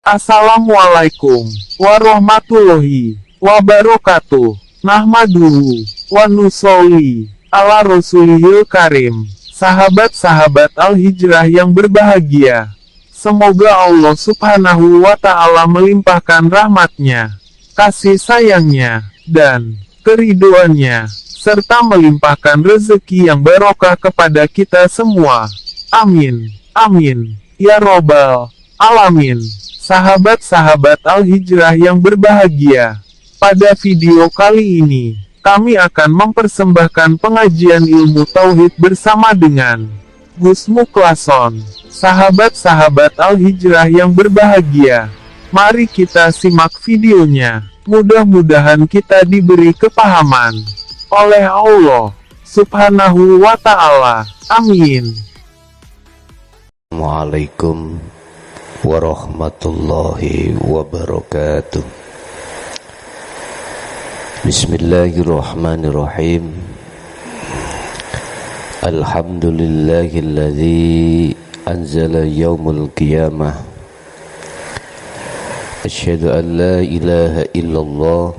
Assalamualaikum warahmatullahi wabarakatuh. Nahmaduhu wa nusolli ala rasulihil karim. Sahabat-sahabat Al-Hijrah yang berbahagia, semoga Allah subhanahu wa ta'ala melimpahkan rahmatnya, kasih sayangnya, dan keriduannya, serta melimpahkan rezeki yang barokah kepada kita semua. Amin. Amin. Ya Robbal Alamin. Sahabat-sahabat Al-Hijrah yang berbahagia, pada video kali ini, kami akan mempersembahkan pengajian ilmu Tauhid bersama dengan Gus Muklason. Sahabat-sahabat Al-Hijrah yang berbahagia, mari kita simak videonya. Mudah-mudahan kita diberi kepahaman oleh Allah subhanahu wa ta'ala. Amin. Assalamualaikum warahmatullahi wabarakatuh. Bismillahirrahmanirrahim. Alhamdulillahilladzi anzala yaumul qiyamah. Asyhadu an la ilaha illallah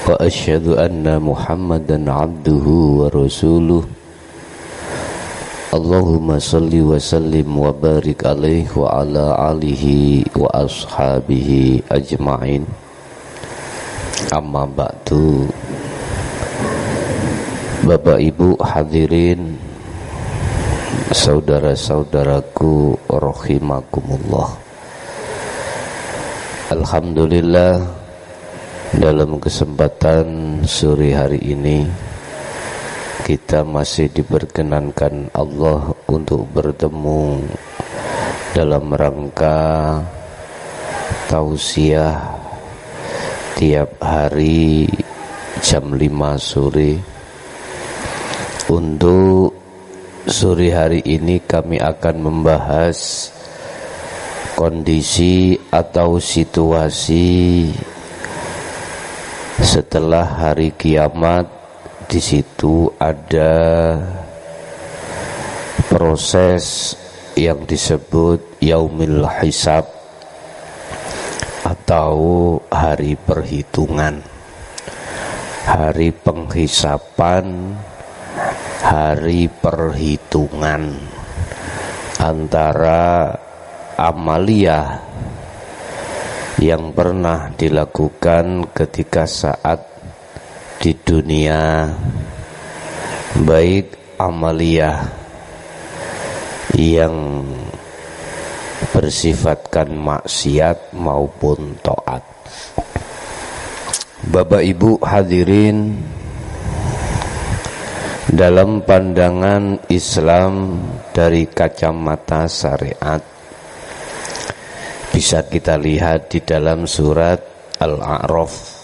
wa asyhadu anna Muhammadan abduhu wa rasuluh. Allahumma salli wa sallim wa barik alaihi wa ala alihi wa ashabihi ajma'in. Amma ba'du. Bapak Ibu hadirin, saudara-saudaraku rahimakumullah. Alhamdulillah, dalam kesempatan sore hari ini kita masih diperkenankan Allah untuk bertemu dalam rangka tausiah tiap hari jam 5 sore. Untuk sore hari ini kami akan membahas kondisi atau situasi setelah hari kiamat. Di situ ada proses yang disebut yaumil hisab atau hari perhitungan, hari penghisapan, hari perhitungan antara amaliyah yang pernah dilakukan ketika saat di dunia, baik amaliyah yang bersifatkan maksiat maupun taat. Bapak Ibu hadirin, dalam pandangan Islam dari kacamata syariat, bisa kita lihat di dalam surat Al-A'raf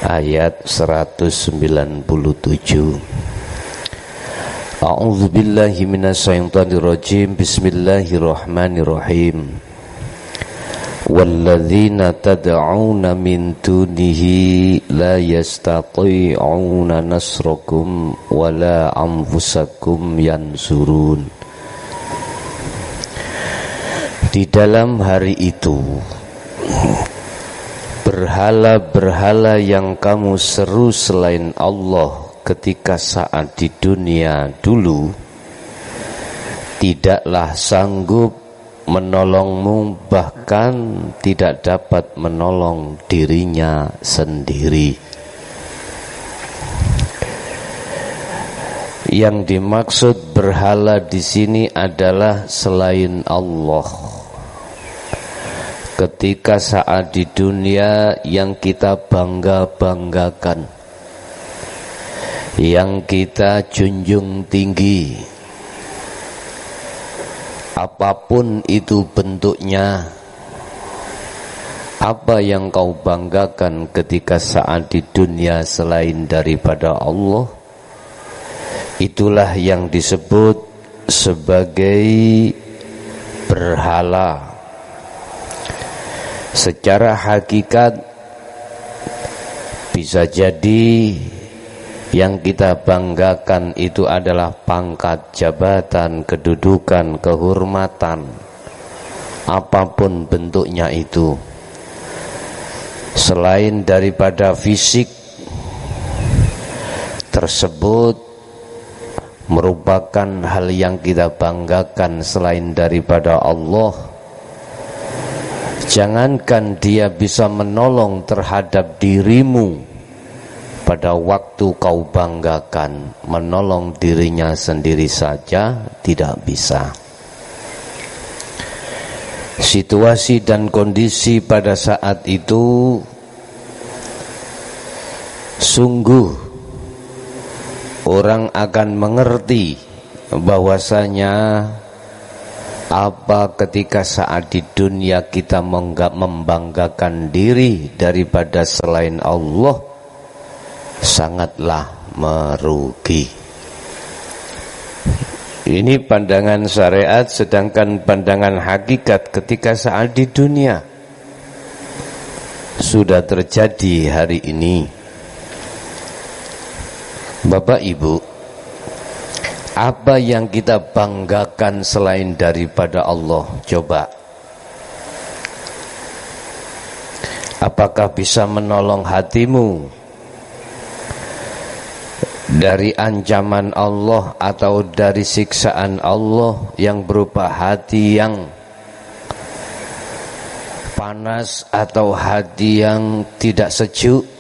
ayat 197. A'udzu billahi minasyaitonir rajim. Bismillahirrahmanirrahim. Walladzina tad'una min dunihi la yastati'una nasrakum wala anfusakum yansurun. Di dalam hari itu, berhala-berhala yang kamu seru selain Allah ketika saat di dunia dulu tidaklah sanggup menolongmu, bahkan tidak dapat menolong dirinya sendiri. Yang dimaksud berhala di sini adalah selain Allah. Ketika saat di dunia yang kita bangga-banggakan, yang kita junjung tinggi, apapun itu bentuknya, apa yang kau banggakan ketika saat di dunia selain daripada Allah, itulah yang disebut sebagai berhala. Secara hakikat bisa jadi yang kita banggakan itu adalah pangkat, jabatan, kedudukan, kehormatan, apapun bentuknya itu, selain daripada fisik tersebut, merupakan hal yang kita banggakan selain daripada Allah. Jangankan dia bisa menolong terhadap dirimu pada waktu kau banggakan, menolong dirinya sendiri saja tidak bisa. Situasi dan kondisi pada saat itu sungguh orang akan mengerti bahwasanya apa ketika saat di dunia kita membanggakan diri daripada selain Allah, sangatlah merugi. Ini pandangan syariat, sedangkan pandangan hakikat ketika saat di dunia sudah terjadi hari ini. Bapak Ibu, apa yang kita banggakan selain daripada Allah? Coba, apakah bisa menolong hatimu dari ancaman Allah atau dari siksaan Allah yang berupa hati yang panas atau hati yang tidak sejuk?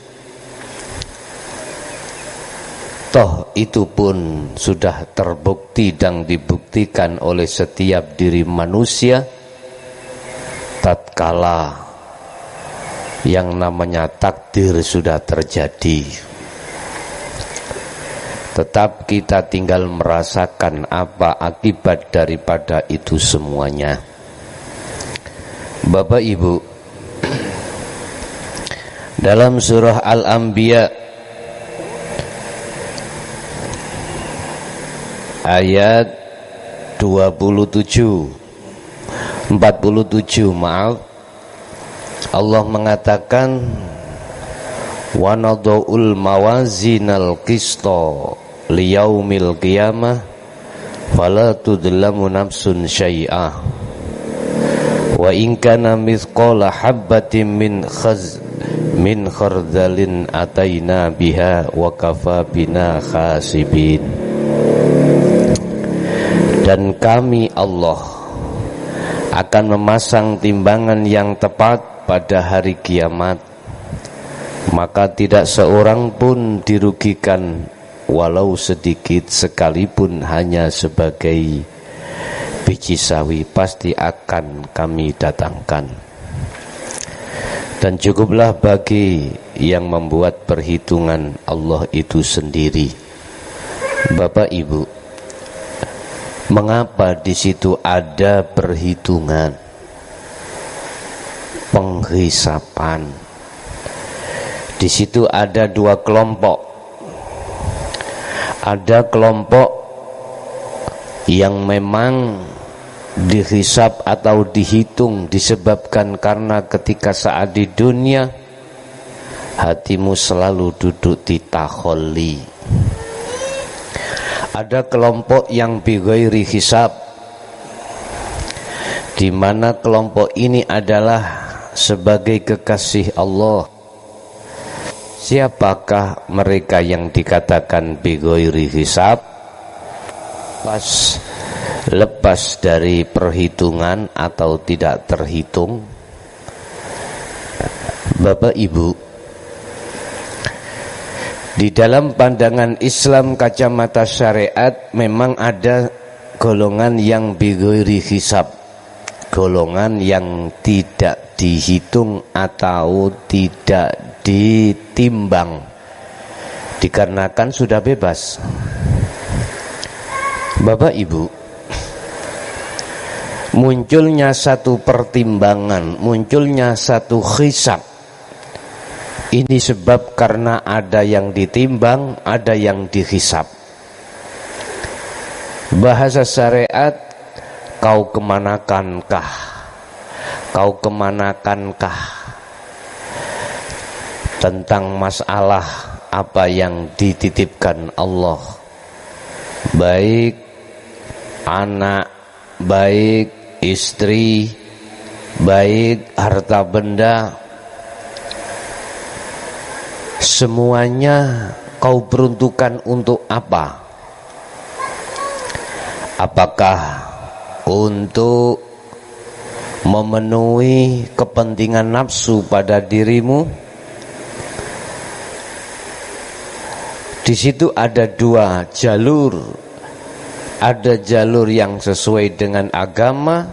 Toh itu pun sudah terbukti dan dibuktikan oleh setiap diri manusia tatkala yang namanya takdir sudah terjadi. Tetap kita tinggal merasakan apa akibat daripada itu semuanya. Bapak Ibu, dalam surah Al-Anbiya ayat 47 maaf, Allah mengatakan wa nadul mawazinal qisto liyaumil qiyamah fala tudlamu nafsun syai'ah wa in kana mithqala habbatin min khardalin ataina biha wa kafa bina khasibin. Dan kami Allah akan memasang timbangan yang tepat pada hari kiamat, maka tidak seorang pun dirugikan walau sedikit sekalipun hanya sebagai biji sawi, pasti akan kami datangkan. Dan cukuplah bagi yang membuat perhitungan Allah itu sendiri. Bapak Ibu, mengapa di situ ada perhitungan, penghisapan? Di situ ada dua kelompok. Ada kelompok yang memang dihisab atau dihitung disebabkan karena ketika saat di dunia hatimu selalu duduk di takholli. Ada kelompok yang bighairi hisab, di mana kelompok ini adalah sebagai kekasih Allah. Siapakah mereka yang dikatakan bighairi hisab? Lepas dari perhitungan atau tidak terhitung. Bapak Ibu, di dalam pandangan Islam kacamata syariat memang ada golongan yang bighairi hisab, golongan yang tidak dihitung atau tidak ditimbang, dikarenakan sudah bebas. Bapak Ibu, munculnya satu pertimbangan, munculnya satu hisab, ini sebab karena ada yang ditimbang, ada yang dihisab. Bahasa syariat, kau kemanakankah? Kau kemanakankah? Tentang masalah apa yang dititipkan Allah, baik anak, baik istri, baik harta benda, semuanya kau peruntukkan untuk apa? Apakah untuk memenuhi kepentingan nafsu pada dirimu? Di situ ada dua jalur. Ada jalur yang sesuai dengan agama,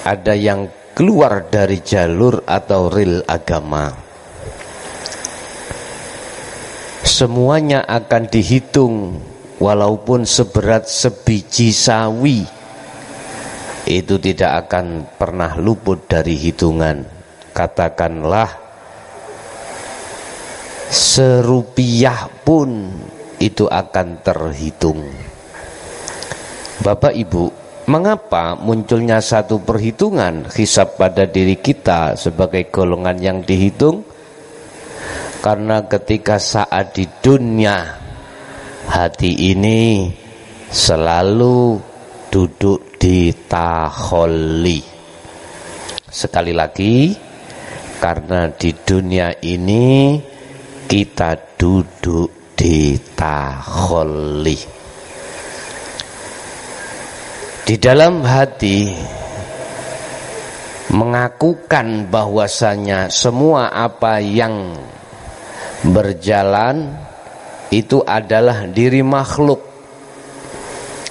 ada yang keluar dari jalur atau ril agama. Semuanya akan dihitung, walaupun seberat sebiji sawi, itu tidak akan pernah luput dari hitungan. Katakanlah serupiah pun itu akan terhitung. Bapak Ibu, mengapa munculnya satu perhitungan hisab pada diri kita sebagai golongan yang dihitung? Karena ketika saat di dunia, hati ini selalu duduk di taholli. Sekali lagi, karena di dunia ini kita duduk di taholli. Di dalam hati mengakukan bahwasanya semua apa yang berjalan itu adalah diri makhluk,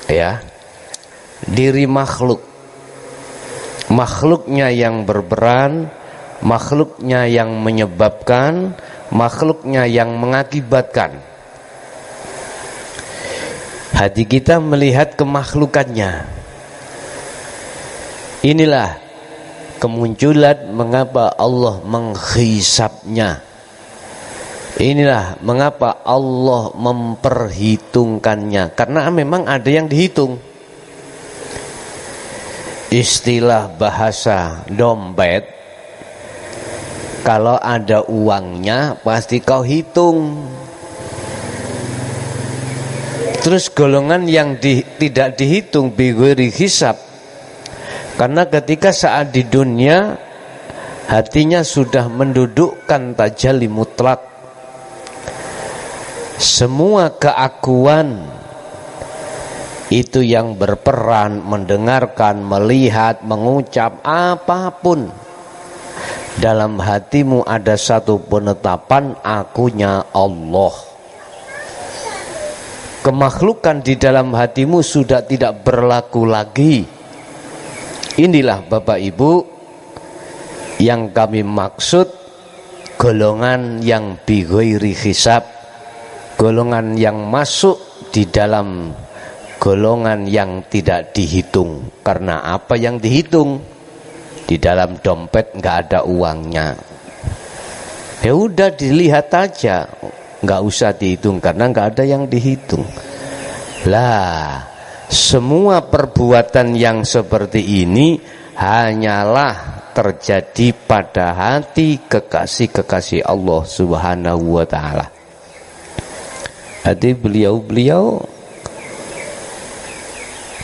ya, diri makhluk, makhluknya yang berperan, makhluknya yang menyebabkan, makhluknya yang mengakibatkan. Hati kita melihat kemakhlukannya. Inilah kemunculan mengapa Allah menghisabnya. Inilah mengapa Allah memperhitungkannya, karena memang ada yang dihitung. Istilah bahasa dompet, kalau ada uangnya pasti kau hitung. Terus golongan yang tidak dihitung bighairi hisab, karena ketika saat di dunia hatinya sudah mendudukkan tajalli mutlak. Semua keakuan itu yang berperan, mendengarkan, melihat, mengucap, apapun, dalam hatimu ada satu penetapan, akunya Allah. Kemakhlukan di dalam hatimu sudah tidak berlaku lagi. Inilah Bapak Ibu yang kami maksud golongan yang bighairi hisab, golongan yang masuk di dalam golongan yang tidak dihitung. Karena apa yang dihitung? Di dalam dompet nggak ada uangnya. Ya udah dilihat aja, nggak usah dihitung karena nggak ada yang dihitung. Lah, semua perbuatan yang seperti ini hanyalah terjadi pada hati kekasih-kekasih Allah Subhanahu wa ta'ala. Hati beliau-beliau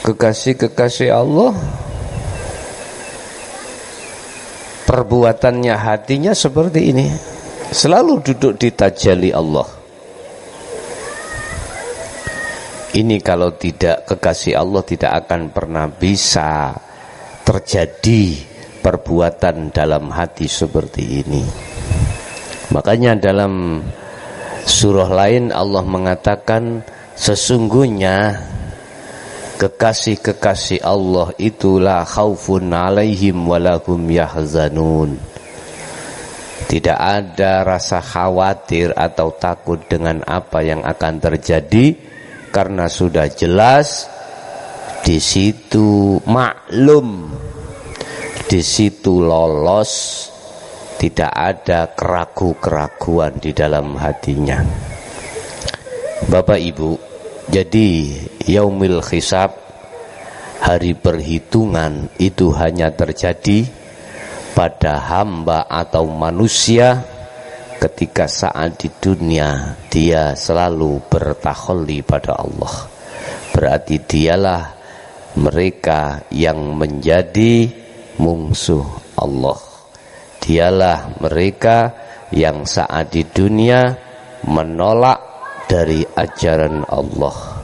kekasih-kekasih Allah, perbuatannya, hatinya seperti ini, selalu duduk di tajalli Allah. Ini kalau tidak kekasih Allah tidak akan pernah bisa terjadi perbuatan dalam hati seperti ini. Makanya dalam surah lain Allah mengatakan sesungguhnya kekasih-kekasih Allah itulah khaufun alaihim walahum yahzanun. Tidak ada rasa khawatir atau takut dengan apa yang akan terjadi, karena sudah jelas di situ maklum, di situ lolos. Tidak ada keraguan-keraguan di dalam hatinya. Bapak Ibu, jadi yaumil hisab, hari perhitungan itu hanya terjadi pada hamba atau manusia ketika saat di dunia dia selalu bertakhalli pada Allah. Berarti dialah mereka yang menjadi musuh Allah. Dialah mereka yang saat di dunia menolak dari ajaran Allah,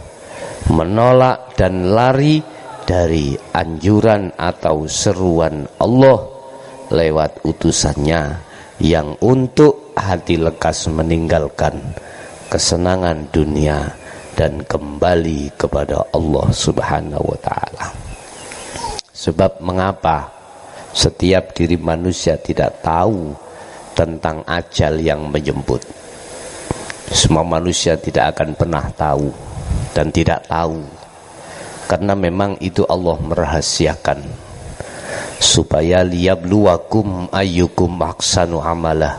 menolak dan lari dari anjuran atau seruan Allah lewat utusannya yang untuk hati lekas meninggalkan kesenangan dunia dan kembali kepada Allah Subhanahu wa ta'ala. Sebab mengapa setiap diri manusia tidak tahu tentang ajal yang menjemput? Semua manusia tidak akan pernah tahu dan tidak tahu, karena memang itu Allah merahasiakan supaya liyabluwakum ayyukum ahsanu amalah,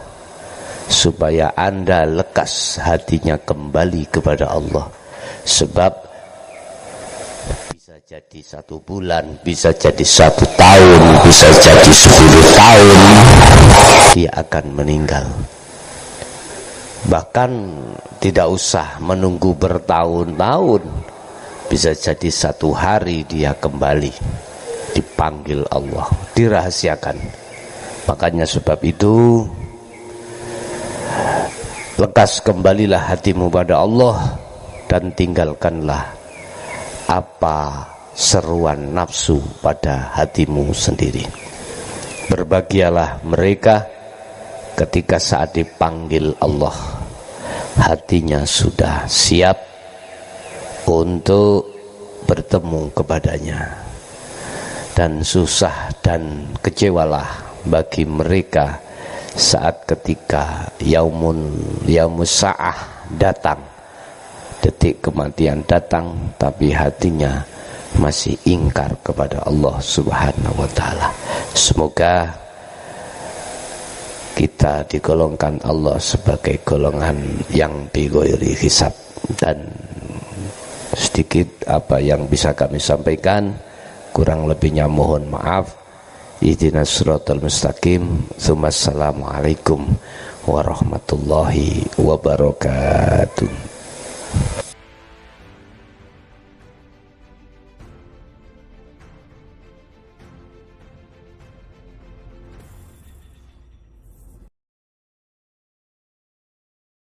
supaya Anda lekas hatinya kembali kepada Allah. Sebab bisa jadi 1 bulan, bisa jadi 1 tahun, bisa jadi 10 tahun dia akan meninggal. Bahkan tidak usah menunggu bertahun-tahun, bisa jadi 1 hari dia kembali dipanggil Allah, dirahasiakan. Makanya sebab itu lekas kembalilah hatimu pada Allah dan tinggalkanlah apa seruan nafsu pada hatimu sendiri. Berbahagialah mereka ketika saat dipanggil Allah hatinya sudah siap untuk bertemu kepadanya, dan susah dan kecewalah bagi mereka saat ketika yaumus sa'ah datang, detik kematian datang, tapi hatinya masih ingkar kepada Allah Subhanahu wa ta'ala. Semoga kita digolongkan Allah sebagai golongan yang bighairi hisab. Dan sedikit apa yang bisa kami sampaikan, kurang lebihnya mohon maaf. Ihdinas siratal mustaqim. Assalamualaikum warahmatullahi wabarakatuh.